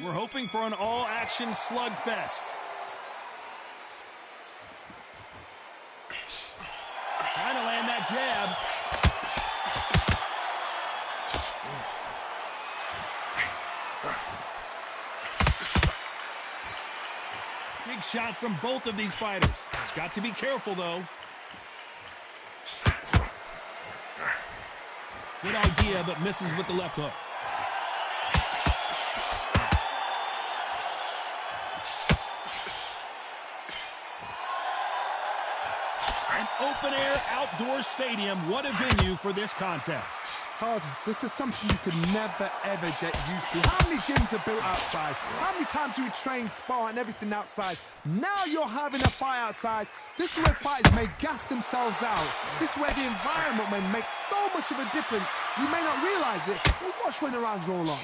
We're hoping for an all-action slugfest. Trying to land that jab. Big shots from both of these fighters. Got to be careful, though. Good idea, but misses with the left hook. An open-air outdoor stadium. What a venue for this contest. Todd, this is something you could never, ever get used to. How many gyms are built outside? How many times do we train, spar, and everything outside? Now you're having a fight outside. This is where fighters may gas themselves out. This is where the environment may make so much of a difference. You may not realize it, but watch when the rounds roll on.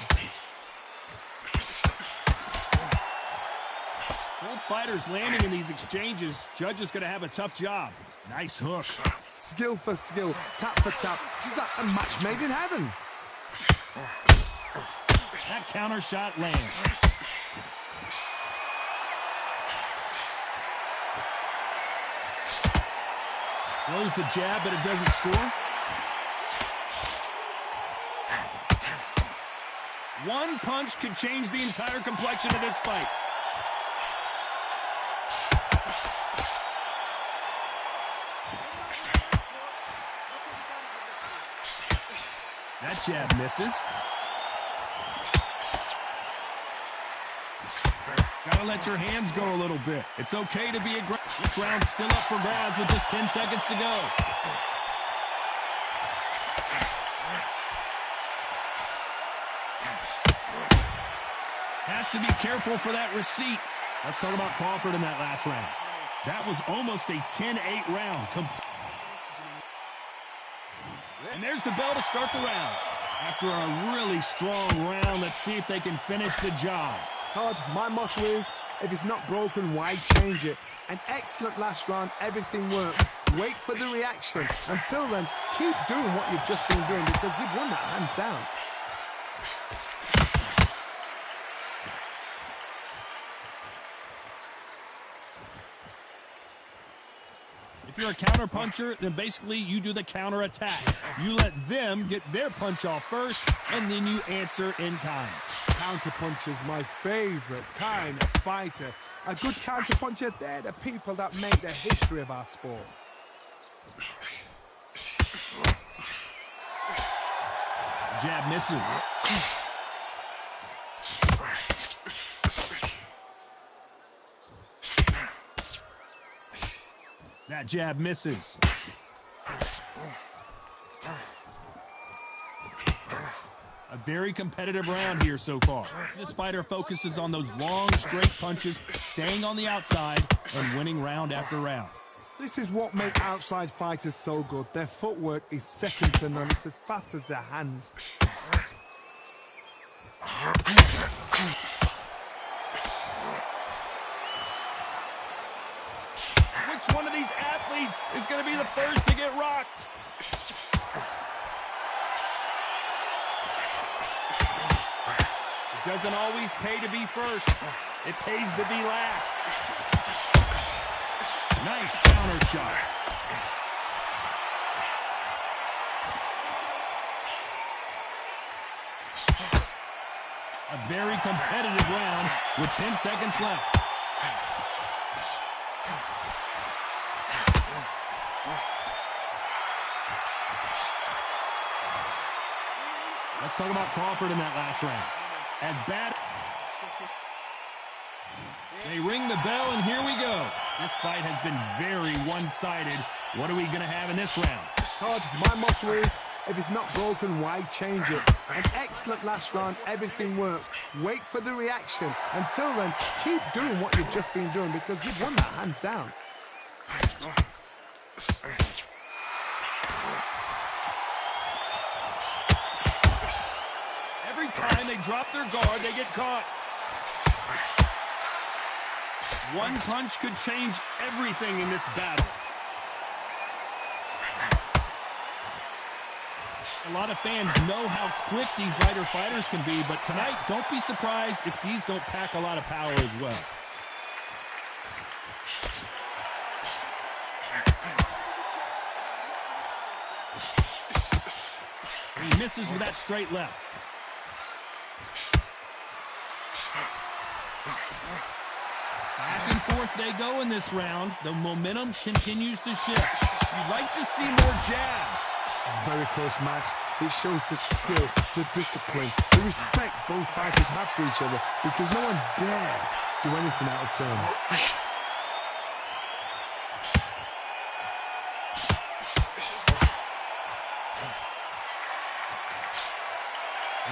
Both fighters landing in these exchanges. Judge is going to have a tough job. Nice hook. Skill for skill, tap for tap. She's like a match made in heaven. That counter shot lands. Throws the jab, but it doesn't score. One punch could change the entire complexion of this fight. That jab misses. Gotta let your hands go a little bit. It's okay to be aggressive. This round's still up for grabs with just 10 seconds to go. Has to be careful for that receipt. Let's talk about Crawford in that last round. That was almost a 10-8 round. And there's the bell to start the round. After a really strong round, let's see if they can finish the job. Todd, my motto is, if it's not broken, why change it? An excellent last round, everything worked. Wait for the reaction. Until then, keep doing what you've just been doing because you've won that hands down. If you're a counter puncher, then basically you do the counter attack. You let them get their punch off first, and then you answer in kind. Counter puncher is my favorite kind of fighter. A good counter puncher, they're the people that make the history of our sport. Jab misses. That jab misses. A very competitive round here so far. This fighter focuses on those long, straight punches, staying on the outside, and winning round after round. This is what makes outside fighters so good. Their footwork is second to none. It's as fast as their hands. Which one of these athletes is going to be the first to get rocked? It doesn't always pay to be first. It pays to be last. Nice counter shot. A very competitive round with 10 seconds left. Let's talk about Crawford in that last round. As bad. They ring the bell, and here we go. This fight has been very one-sided. What are we going to have in this round? Todd, my motto is, if it's not broken, why change it? An excellent last round, everything works. Wait for the reaction. Until then, keep doing what you've just been doing because you've won that hands down. Every time they drop their guard, they get caught. One punch could change everything in this battle. A lot of fans know how quick these lighter fighters can be, but tonight, don't be surprised if these don't pack a lot of power as well. He misses with that straight left. Back and forth they go in this round. The momentum continues to shift. You'd like to see more jabs. Very close match. It shows the skill, the discipline, the respect both fighters have for each other, because no one dare do anything out of turn.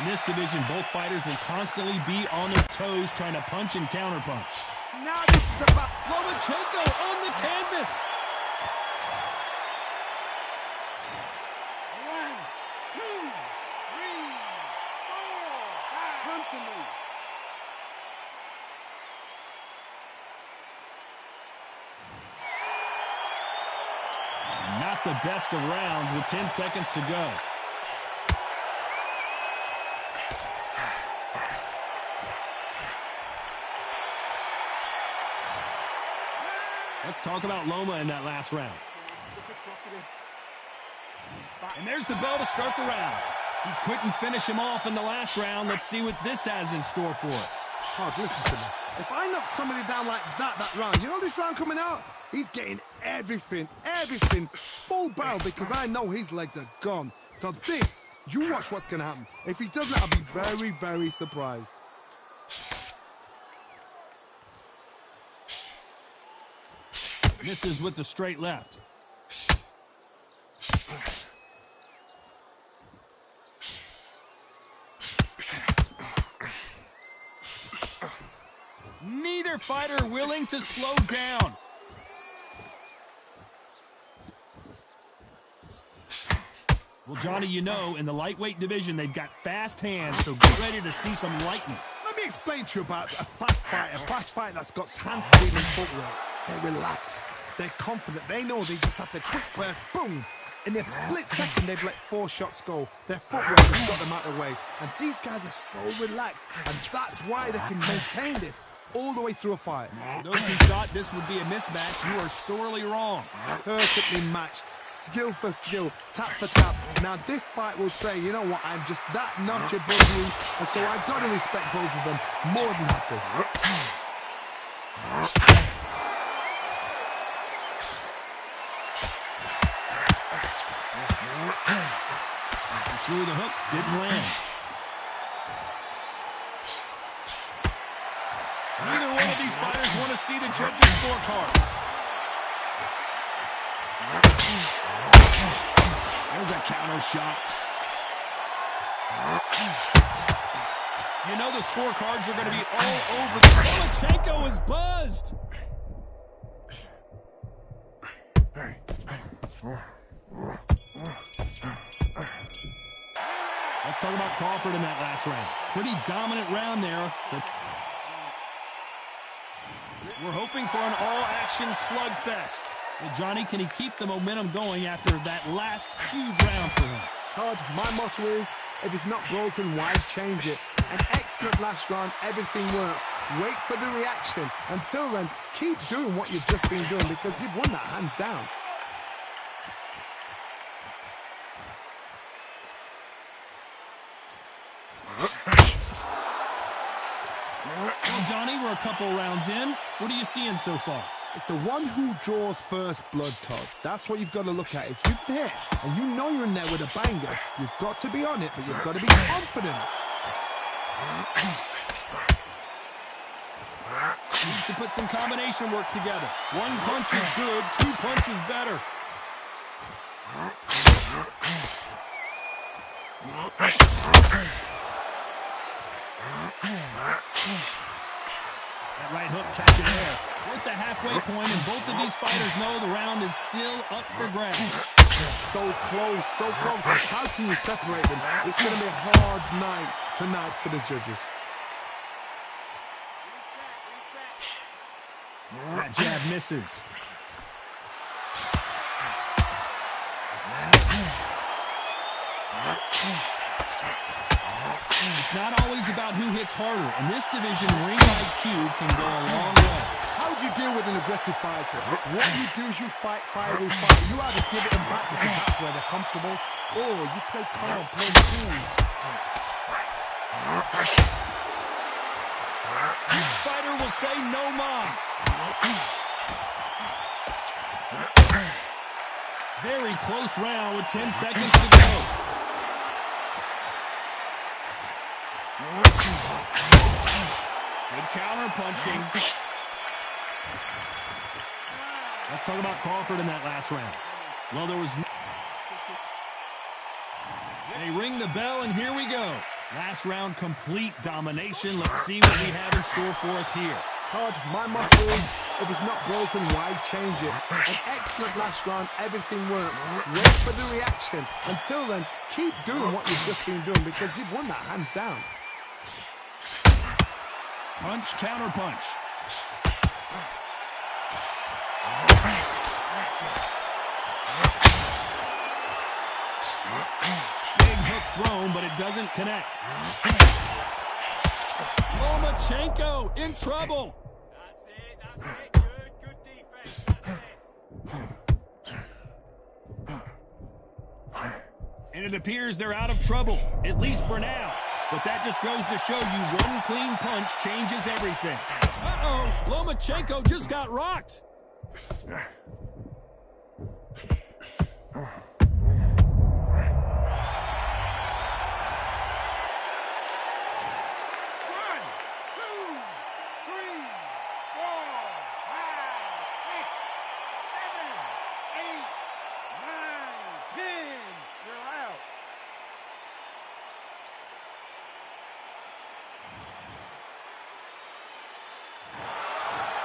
In this division, both fighters will constantly be on their toes trying to punch and counterpunch. Now this is the back. Lomachenko on the canvas. 1, 2, 3, 4, 5. Come to me. Not the best of rounds with 10 seconds to go. Let's talk about Loma in that last round. And there's the bell to start the round. He couldn't finish him off in the last round. Let's see what this has in store for us. Hard, listen to me. If I knock somebody down like that round, you know this round coming out? He's getting everything, full barrel, because I know his legs are gone. So this, you watch what's going to happen. If he doesn't, I'll be very, very surprised. Misses with the straight left. Neither fighter willing to slow down. Well, Johnny, you know, in the lightweight division, they've got fast hands, so get ready to see some lightning. Let me explain to you about a fast fighter that's got hand speed and footwork. They're relaxed. They're confident. They know they just have to quick burst, boom. In a split second, they've let 4 shots go. Their footwork has got them out of the way. And these guys are so relaxed. And that's why they can maintain this all the way through a fight. Those who thought this would be a mismatch, you are sorely wrong. Perfectly matched. Skill for skill, tap for tap. Now this fight will say, you know what, I'm just that notch above you. And so I've got to respect both of them more than happy. Through the hook, didn't land. Neither one of these fighters want to see the judges' scorecards. There's a counter shot. You know the scorecards are going to be all over this. Lomachenko is buzzed. Let's talk about Crawford in that last round. Pretty dominant round there, but we're hoping for an all-action slugfest. Well, Johnny, can he keep the momentum going after that last huge round for him? Todd, my motto is, if it's not broken, why change it? An excellent last round, everything works. Wait for the reaction. Until then, keep doing what you've just been doing, because you've won that hands down. Well, Johnny, we're a couple rounds in. What are you seeing so far? It's the one who draws first blood, Todd. That's what you've got to look at. If you're there and you know you're in there with a banger, you've got to be on it, but you've got to be confident. Needs to put some combination work together. One punch is good, 2 punches better. That right hook catching there. We're at the halfway point, and both of these fighters know the round is still up for grabs. So close, so close. How can you separate them? It's going to be a hard night tonight for the judges. That jab misses. It's not always about who hits harder. In this division, ring IQ can go a long way. How do you deal with an aggressive fighter? What you do is you fight fire with fire. You either give it them back because that's where they're comfortable, or you play calm, play cool. Each fighter will say no mas. Very close round with 10 seconds to go. Good counter punching. Let's talk about Crawford in that last round. Well, there was no... They ring the bell, and here we go. Last round, complete domination. Let's see what we have in store for us here. Todd, my motto is, if it's not broken, why change it? An excellent last round, everything works. Wait for the reaction. Until then, keep doing what you've just been doing because you've won that hands down. Punch, counter punch. Big hook thrown, but it doesn't connect. Lomachenko in trouble. That's it. Good defense. That's it. And it appears they're out of trouble, at least for now. But that just goes to show you one clean punch changes everything. Uh-oh, Lomachenko just got rocked.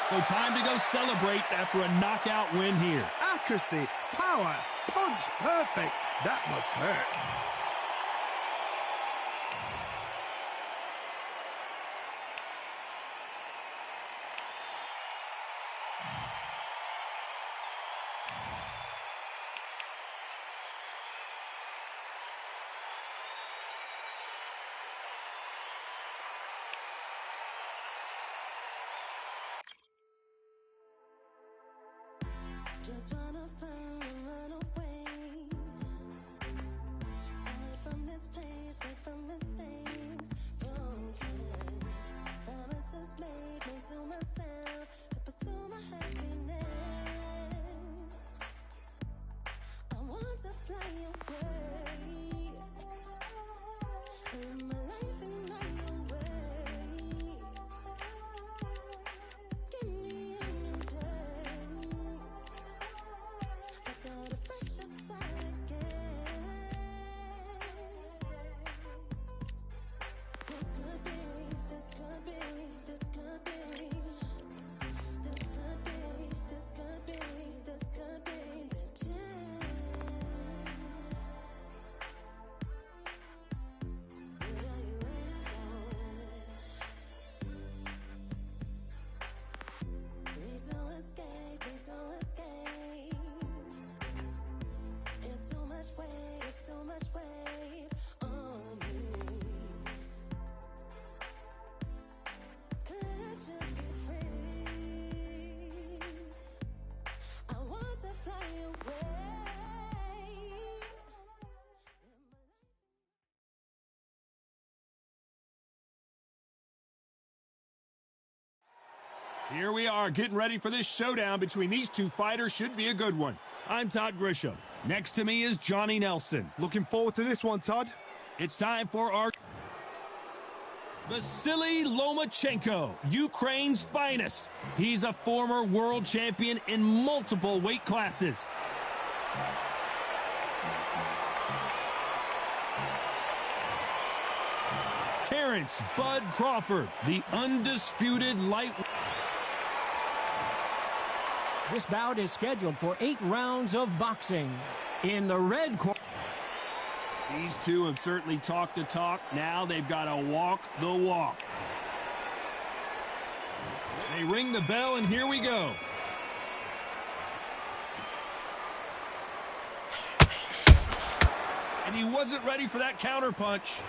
So time to go celebrate after a knockout win here. Accuracy, power, punch, perfect. That must hurt. Just wanna find and run away. Away from this place, away from mistakes. Broken promises made me to myself to pursue my happiness. I want to fly away. Live my life in my own way. Give me a new day. I start a fresh start again. This could be, this could be, this could be. This could be, this could be, this could be the chance. What are you waiting for? Need to escape, need to escape. It's too much weight, it's too much weight on me. Could I just be free? I want to fly away. Here we are, getting ready for this showdown between these two fighters. Should be a good one. I'm Todd Grisham. Next to me is Johnny Nelson. Looking forward to this one, Todd. It's time for our Vasily Lomachenko, Ukraine's finest. He's a former world champion in multiple weight classes. Terrence Bud Crawford, the undisputed lightweight. This bout is scheduled for 8 rounds of boxing. In the red corner. These two have certainly talked the talk. Now they've got to walk the walk. They ring the bell, and here we go. And he wasn't ready for that counter punch.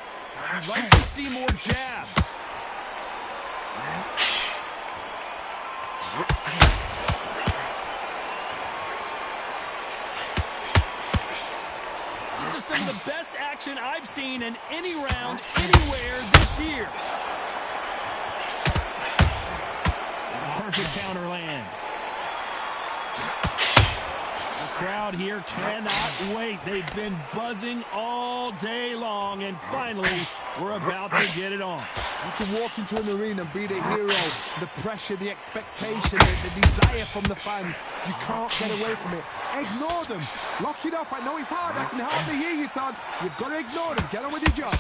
I'd like to see more jabs. This is some of the best action I've seen in any round, anywhere this year. Perfect counter lands. The crowd here cannot wait. They've been buzzing all day long, and finally, we're about to get it on. You can walk into an arena and be the hero. The pressure, the expectation, the desire from the fans. You can't get away from it. Ignore them. Lock it off. I know it's hard. I can hardly hear you, Todd. You've got to ignore them. Get on with your job.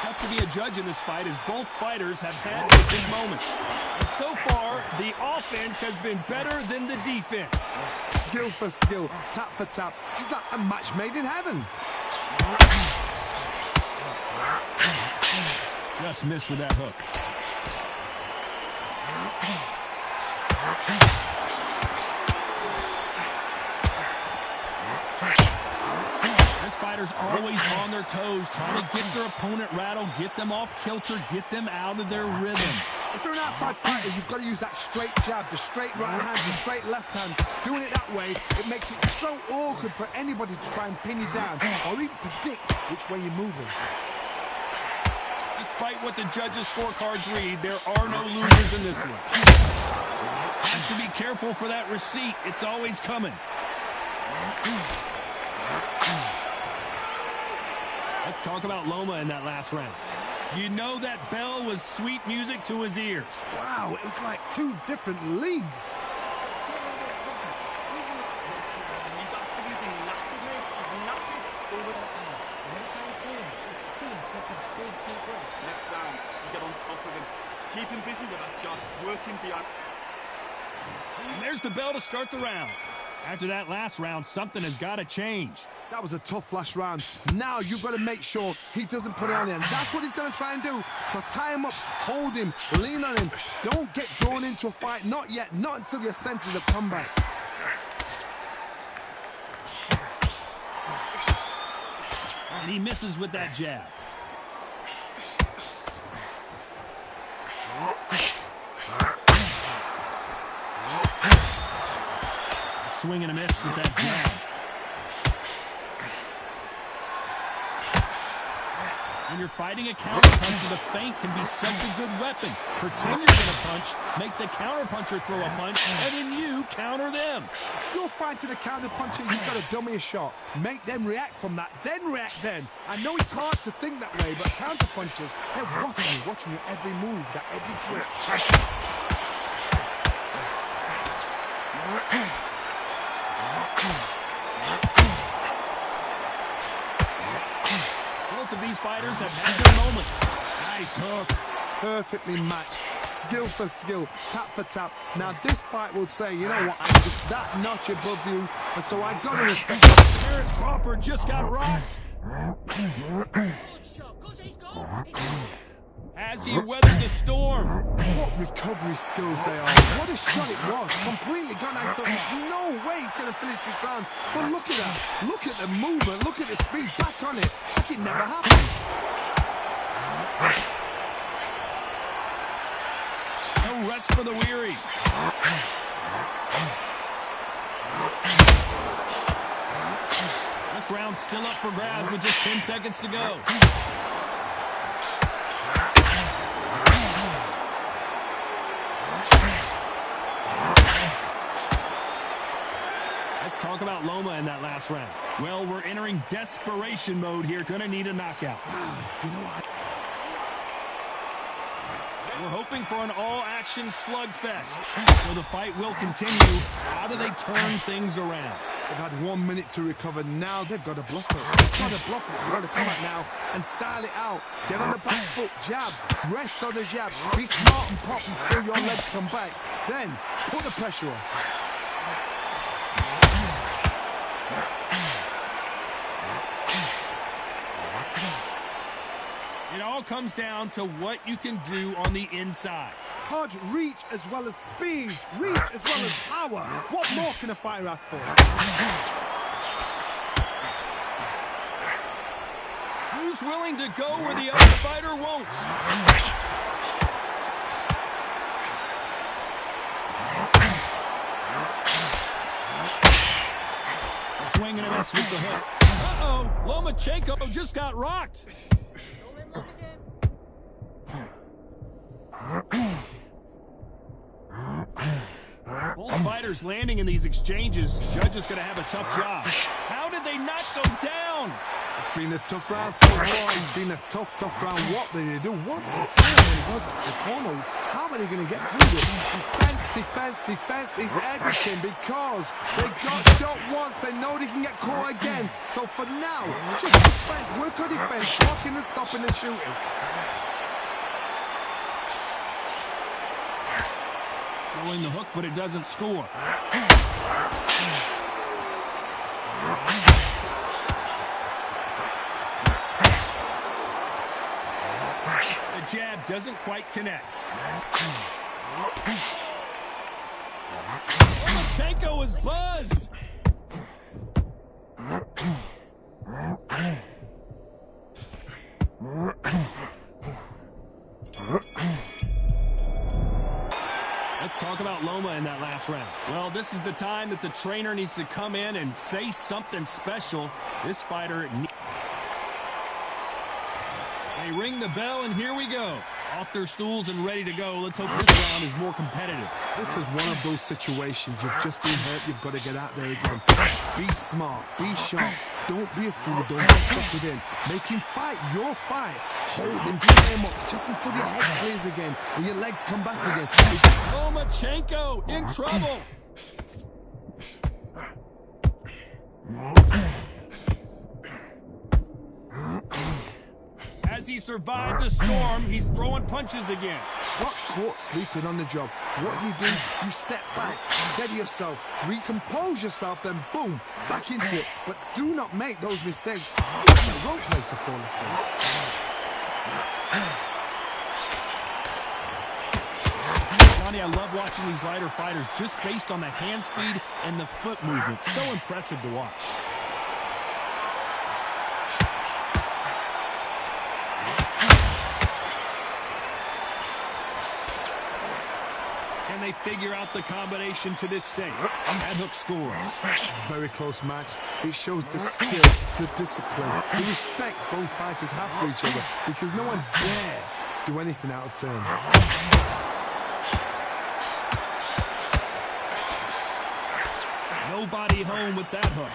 Tough to be a judge in this fight, as both fighters have had their big moments. And so far, the offense has been better than the defense. Skill for skill, tap for tap. She's like a match made in heaven. Just missed with that hook. This fighter's always on their toes, trying to get their opponent rattled, get them off kilter, get them out of their rhythm. If you're an outside fighter, you've got to use that straight jab, the straight right hand, the straight left hand. Doing it that way, it makes it so awkward for anybody to try and pin you down or even predict which way you're moving. Despite what the judges' scorecards read, there are no losers in this one. Have to be careful for that receipt. It's always coming. Let's talk about Loma in that last round. You know that bell was sweet music to his ears. Wow, it was like two different leagues. He's absolutely knackered, mate. He's knackered. Don't let him come. What I'm trying to say is, take a big, deep breath. Next round, you get on top of him. Keep him busy with that jab. Work him behind. And there's the bell to start the round. After that last round, something has got to change. That was a tough last round. Now you've got to make sure he doesn't put it on him. That's what he's going to try and do. So tie him up, hold him, lean on him. Don't get drawn into a fight. Not yet. Not until your senses have come back. And he misses with that jab. Swing and a miss with that jab. When you're fighting a counterpuncher, the feint can be such a good weapon. Pretend you're going to punch, make the counterpuncher throw a punch, and then you counter them. If you're fighting a counterpuncher, you've got to dummy a shot. Make them react from that, then react then. I know it's hard to think that way, but counterpunchers, they're watching your every move, that every twitch. Both of these fighters have had their moments. Nice hook. Perfectly matched, skill for skill, tap for tap. Now this fight will say, you know what, I'm just that notch above you, and so I got to respect you. Terrence Crawford just got rocked. As he weathered the storm. What recovery skills they are. What a shot it was. Completely gone. I thought there's no way he's going to finish this round. But look at that. Look at the movement. Look at the speed. Back on it. Like it never happened. No rest for the weary. This round's still up for grabs with just 10 seconds to go. Let's talk about Loma in that last round. Well, we're entering desperation mode here. Gonna need a knockout. You know what? We're hoping for an all-action slugfest. So the fight will continue. How do they turn things around? They've had 1 minute to recover. Now they've got to bluff it. They've got to bluff it. They've got to come out now and style it out. Get on the back foot, jab. Rest on the jab. Be smart and pop until your legs come back. Then put the pressure on. It all comes down to what you can do on the inside. punch, reach as well as speed, reach as well as power. What more can a fighter ask for? Who's willing to go where the other fighter won't? Swing and a miss with the hook. Uh-oh, Lomachenko just got rocked. Both fighters landing in these exchanges. Judge is going to have a tough job. How did they not go down? It's been a tough round so far. It's been a tough round. What did they do? What did they tell him when he goes back to the corner? How are they going to get through this? Defense is everything because they got shot once. They know they can get caught again. So for now, just defense. Work on defense. Blocking and stopping and shooting. Throwing the hook, but it doesn't score. The jab doesn't quite connect. Lomachenko is buzzed. Let's talk about Loma in that last round. Well, this is the time that the trainer needs to come in and say something special. This fighter... They ring the bell, and here we go. Off their stools and ready to go. Let's hope this round is more competitive. This is one of those situations. You've just been hurt. You've got to get out there again. Be smart. Be sharp. Don't be a fool. Don't get stuck with him. Make him fight your fight. Hold him, tie him up just until your head clears again and your legs come back again. Lomachenko in trouble. As he survived the storm, he's throwing punches again. Got caught sleeping on the job. What do? You step back, steady yourself, recompose yourself, then boom, back into it. But do not make those mistakes. It's the wrong place to fall asleep. Johnny, I love watching these lighter fighters just based on the hand speed and the foot movement. So impressive to watch. And they figure out the combination to this safe. That hook scores. Very close match. It shows the skill, the discipline, the respect both fighters have for each other because no one dare do anything out of turn. Nobody home with that hook.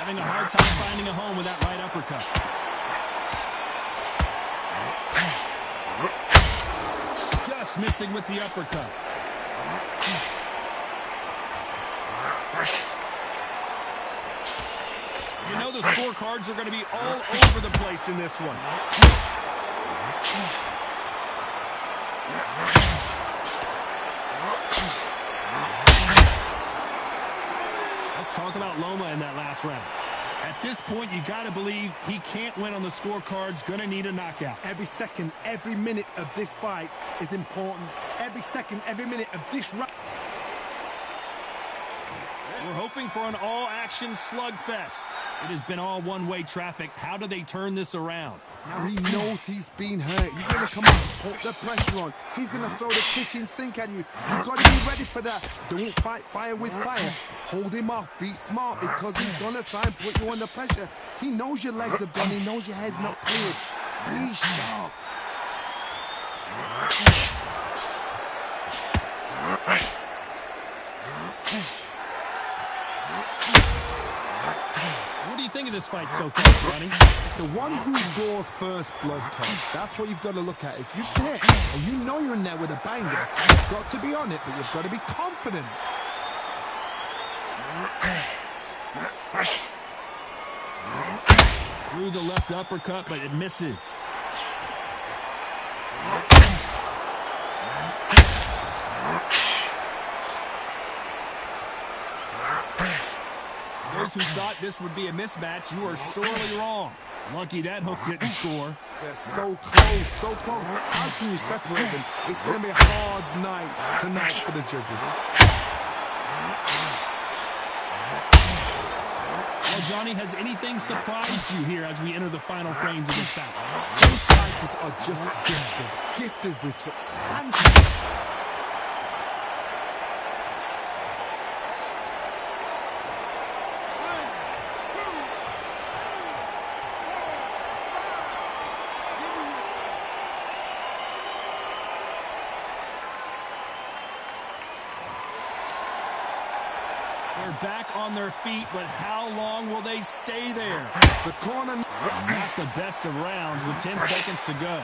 Having a hard time finding a home with that right uppercut. Just missing with the uppercut. You know the scorecards are going to be all over the place in this one. Let's talk about Loma in that last round. At this point, you got to believe he can't win on the scorecards. Going to need a knockout. Every second, every minute of this fight is important. Every second, every minute of this round. We're hoping for an all-action slugfest. It has been all one-way traffic. How do they turn this around? Now he knows he's been hurt. He's going to come up, put the pressure on. He's going to throw the kitchen sink at you. You've got to be ready for that. Don't fight fire with fire. Hold him off. Be smart because he's going to try and put you under pressure. He knows your legs are gone. He knows your head's not cleared. Be sharp. What do you think of this fight so far, Johnny? It's the one who draws first blood, Tom. That's what you've got to look at. If you hit and you know you're in there with a banger, you've got to be on it, but you've got to be confident. Through the left uppercut, but it misses. Goes those who thought this would be a mismatch, you are sorely wrong. Lucky that hook didn't score. They're so close, so close. How can you separate them? It's going to be a hard night tonight for the judges. Well, Johnny, has anything surprised you here as we enter the final frames of this bout? Some fighters are just gifted with such hands. They're back on their feet, but how long will they stay there? The corner. Not the best of rounds with 10 seconds to go.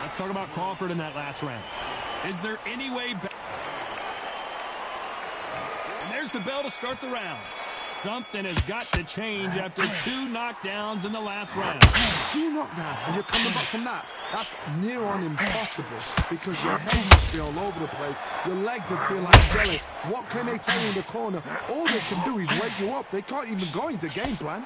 Let's talk about Crawford in that last round. Is there any way back? And there's the bell to start the round. Something has got to change after 2 knockdowns in the last round. 2 knockdowns, and you're coming back from that. That's near on impossible because your head must be all over the place. Your legs will feel like jelly. What can they tell you in the corner? All they can do is wake you up. They can't even go into game plan.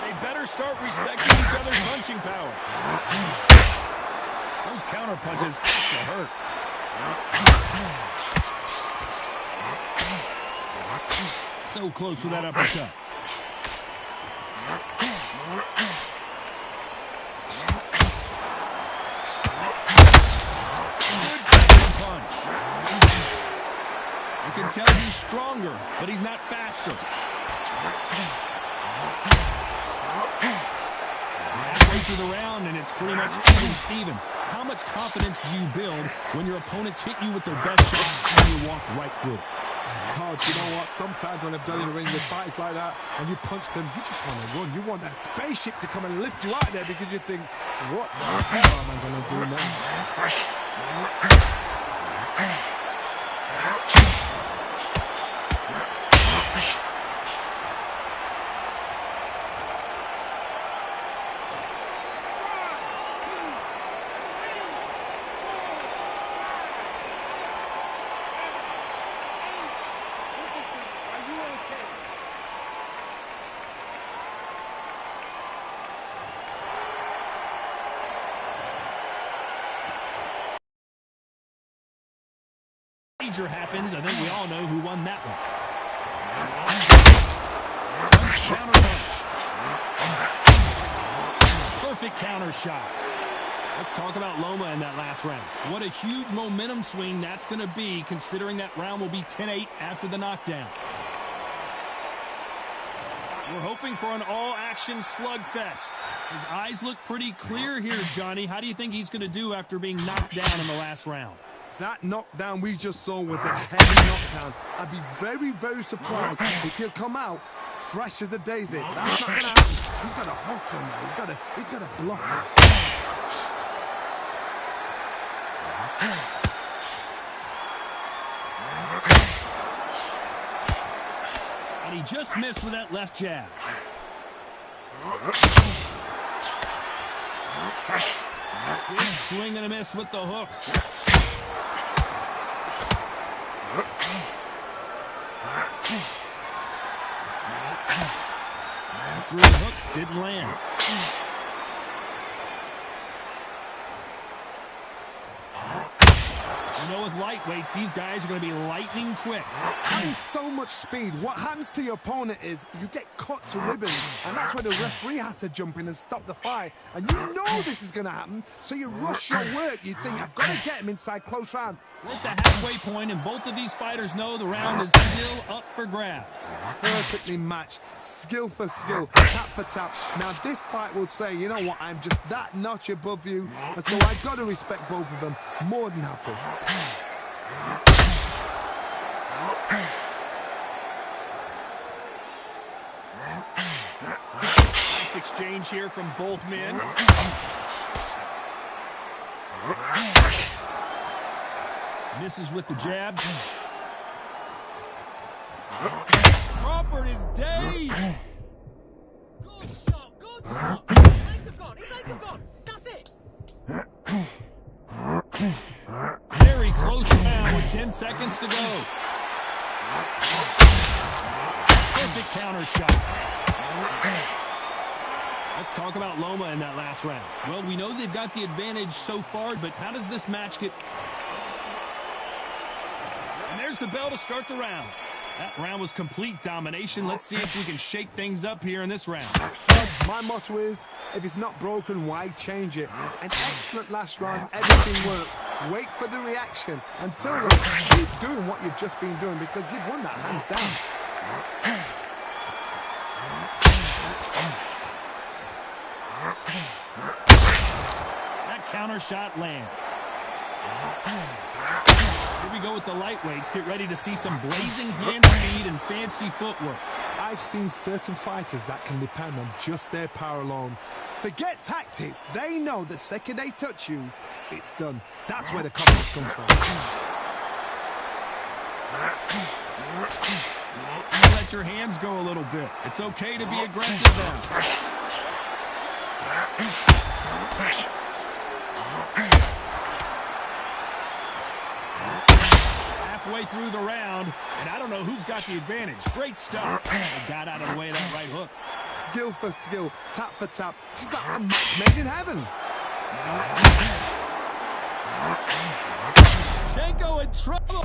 They better start respecting each other's punching power. Those counter punches have to hurt. So close with that uppercut. Good punch. You can tell he's stronger, but he's not faster. Halfway through the round, and it's pretty much even Steven. How much confidence do you build when your opponents hit you with their best shot and you walk right through? Todd, you know what? Sometimes when I've done in the ring with fights like that, and you punch them, you just want to run. You want that spaceship to come and lift you out there because you think, what the hell am I going to do now? Major happens, I think we all know who won that one. Counter punch. Perfect counter shot. Let's talk about Loma in that last round. What a huge momentum swing that's going to be, considering that round will be 10-8 after the knockdown. We're hoping for an all-action slugfest. His eyes look pretty clear here, Johnny. How do you think he's going to do after being knocked down in the last round? That knockdown we just saw was a heavy knockdown. I'd be very, very surprised if he'll come out fresh as a daisy. That's not going to happen. He's got to hustle now. He's got to bluff it. And he just missed with that left jab. Big swing and a miss with the hook. Through the hook, didn't land. You know, with lightweights, these guys are going to be lightning quick. Having so much speed, what happens to your opponent is you get cut to ribbons, and that's where the referee has to jump in and stop the fight. And you know this is going to happen, so you rush your work. You think, I've got to get him inside close rounds. We're at the halfway point, and both of these fighters know the round is still up for grabs. Perfectly matched, skill for skill, tap for tap. Now this fight will say, you know what, I'm just that notch above you, and so I've got to respect both of them more than happy. Nice exchange here from both men. Misses with the jab. Crawford is dazed. Good shot, good shot. His legs have gone, his legs have gone. That's it. Very close now with 10 seconds to go. Perfect counter shot. Let's talk about Loma in that last round. Well, we know they've got the advantage so far, but how does this match get... And there's the bell to start the round. That round was complete domination. Let's see if we can shake things up here in this round. My motto is, if it's not broken, why change it? An excellent last round, everything works. Wait for the reaction. Until then, keep doing what you've just been doing because you've won that hands down. That counter shot lands. Here we go with the lightweights. Get ready to see some blazing hand speed and fancy footwork. I've seen certain fighters that can depend on just their power alone. Forget tactics. They know the second they touch you, it's done. That's where the confidence comes from. Let your hands go a little bit. It's okay to be aggressive now. Halfway through the round, and I don't know who's got the advantage. Great stuff. They got out of the way of that right hook. Skill for skill, tap for tap. She's like a match made in heaven. Shenko in trouble.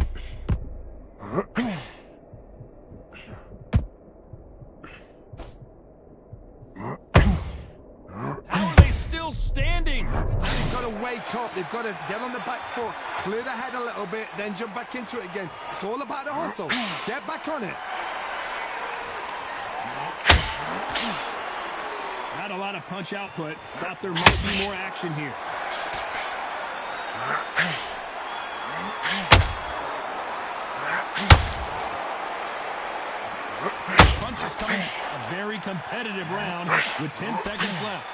How are they still standing? They've got to wake up. They've got to get on the back foot, clear the head a little bit, then jump back into it again. It's all about the hustle. Get back on it. Not a lot of punch output. Thought there might be more action here. Punches coming. A very competitive round with 10 seconds left.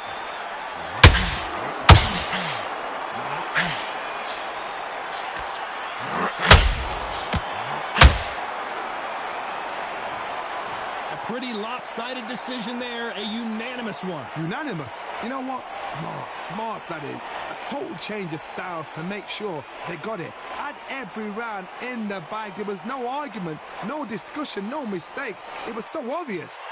Pretty lopsided decision there, a unanimous one. Unanimous. You know what? Smart that is. A total change of styles to make sure they got it. Had every round in the bag. There was no argument, no discussion, no mistake. It was so obvious.